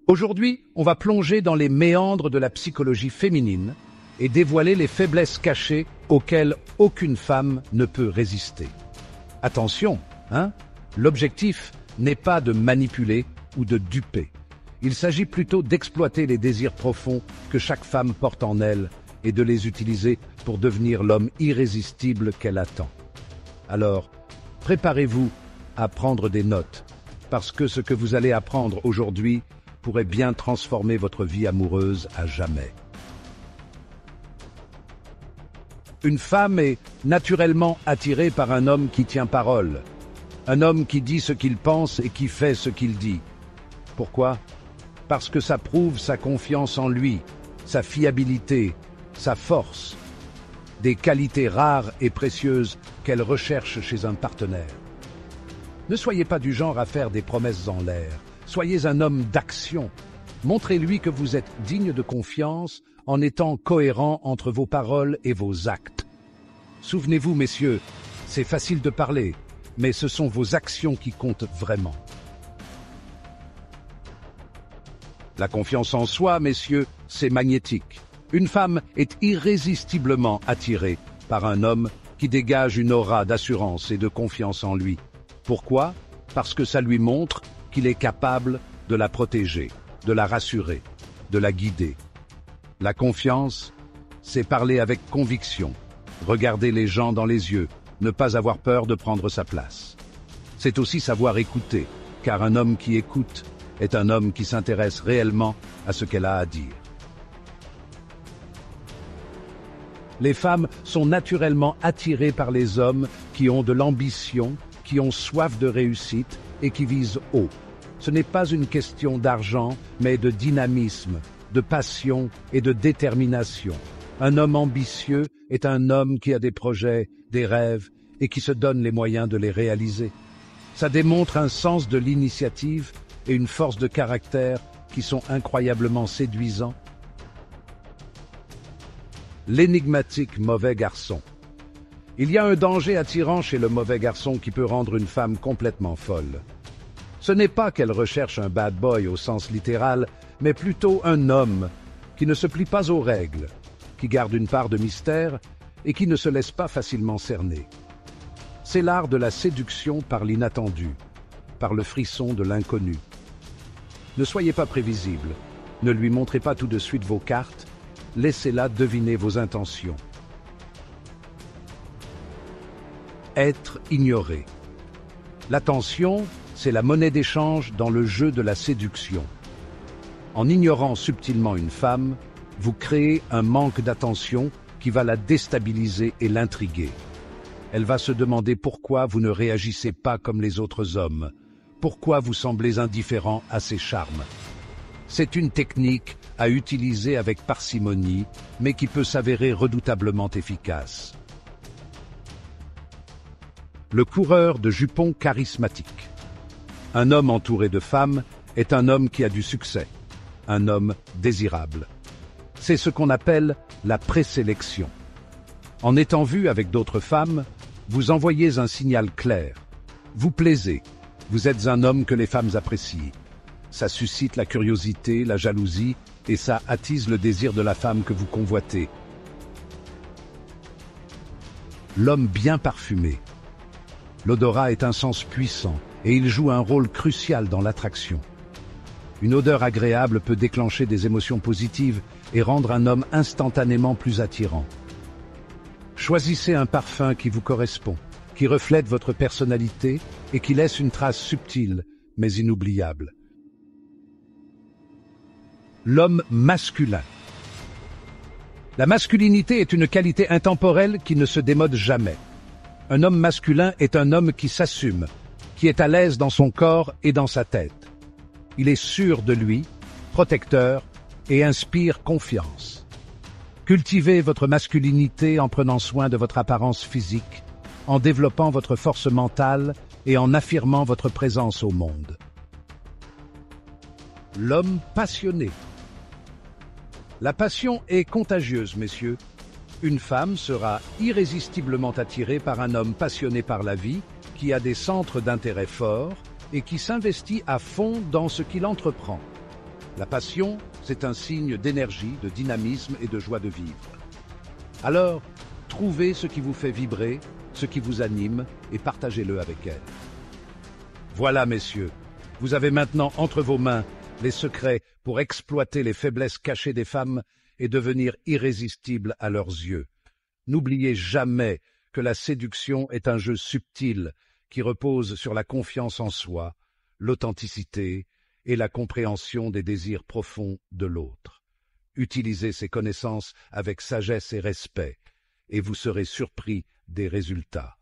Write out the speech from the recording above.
Aujourd'hui, on va plonger dans les méandres de la psychologie féminine et dévoiler les faiblesses cachées auxquelles aucune femme ne peut résister. Attention, l'objectif n'est pas de manipuler ou de duper. Il s'agit plutôt d'exploiter les désirs profonds que chaque femme porte en elle et de les utiliser pour devenir l'homme irrésistible qu'elle attend. Alors, préparez-vous à prendre des notes, parce que ce que vous allez apprendre aujourd'hui pourrait bien transformer votre vie amoureuse à jamais. Une femme est naturellement attirée par un homme qui tient parole, un homme qui dit ce qu'il pense et qui fait ce qu'il dit. Pourquoi ? Parce que ça prouve sa confiance en lui, sa fiabilité, sa force, des qualités rares et précieuses qu'elle recherche chez un partenaire. Ne soyez pas du genre à faire des promesses en l'air. Soyez un homme d'action. Montrez-lui que vous êtes digne de confiance en étant cohérent entre vos paroles et vos actes. Souvenez-vous, messieurs, c'est facile de parler, mais ce sont vos actions qui comptent vraiment. La confiance en soi, messieurs, c'est magnétique. Une femme est irrésistiblement attirée par un homme qui dégage une aura d'assurance et de confiance en lui. Pourquoi ? Parce que ça lui montre qu'il est capable de la protéger, de la rassurer, de la guider. La confiance, c'est parler avec conviction, regarder les gens dans les yeux, ne pas avoir peur de prendre sa place. C'est aussi savoir écouter, car un homme qui écoute est un homme qui s'intéresse réellement à ce qu'elle a à dire. Les femmes sont naturellement attirées par les hommes qui ont de l'ambition, qui ont soif de réussite et qui visent haut. Ce n'est pas une question d'argent, mais de dynamisme, de passion et de détermination. Un homme ambitieux est un homme qui a des projets, des rêves et qui se donne les moyens de les réaliser. Ça démontre un sens de l'initiative et une force de caractère qui sont incroyablement séduisants. L'énigmatique mauvais garçon. Il y a un danger attirant chez le mauvais garçon qui peut rendre une femme complètement folle. Ce n'est pas qu'elle recherche un bad boy au sens littéral, mais plutôt un homme qui ne se plie pas aux règles, qui garde une part de mystère et qui ne se laisse pas facilement cerner. C'est l'art de la séduction par l'inattendu, par le frisson de l'inconnu. Ne soyez pas prévisible, ne lui montrez pas tout de suite vos cartes, laissez-la deviner vos intentions. Être ignoré. L'attention, c'est la monnaie d'échange dans le jeu de la séduction. En ignorant subtilement une femme, vous créez un manque d'attention qui va la déstabiliser et l'intriguer. Elle va se demander pourquoi vous ne réagissez pas comme les autres hommes, pourquoi vous semblez indifférent à ses charmes. C'est une technique à utiliser avec parcimonie, mais qui peut s'avérer redoutablement efficace. Le coureur de jupons charismatique. Un homme entouré de femmes est un homme qui a du succès, un homme désirable. C'est ce qu'on appelle la présélection. En étant vu avec d'autres femmes, vous envoyez un signal clair. Vous plaisez, vous êtes un homme que les femmes apprécient. Ça suscite la curiosité, la jalousie, et ça attise le désir de la femme que vous convoitez. L'homme bien parfumé. L'odorat est un sens puissant et il joue un rôle crucial dans l'attraction. Une odeur agréable peut déclencher des émotions positives et rendre un homme instantanément plus attirant. Choisissez un parfum qui vous correspond, qui reflète votre personnalité et qui laisse une trace subtile mais inoubliable. L'homme masculin. La masculinité est une qualité intemporelle qui ne se démode jamais. Un homme masculin est un homme qui s'assume, qui est à l'aise dans son corps et dans sa tête. Il est sûr de lui, protecteur et inspire confiance. Cultivez votre masculinité en prenant soin de votre apparence physique, en développant votre force mentale et en affirmant votre présence au monde. L'homme passionné. La passion est contagieuse, messieurs. Une femme sera irrésistiblement attirée par un homme passionné par la vie, qui a des centres d'intérêt forts et qui s'investit à fond dans ce qu'il entreprend. La passion, c'est un signe d'énergie, de dynamisme et de joie de vivre. Alors, trouvez ce qui vous fait vibrer, ce qui vous anime, et partagez-le avec elle. Voilà, messieurs, vous avez maintenant entre vos mains les secrets pour exploiter les faiblesses cachées des femmes et devenir irrésistibles à leurs yeux. N'oubliez jamais que la séduction est un jeu subtil qui repose sur la confiance en soi, l'authenticité et la compréhension des désirs profonds de l'autre. Utilisez ces connaissances avec sagesse et respect, et vous serez surpris des résultats.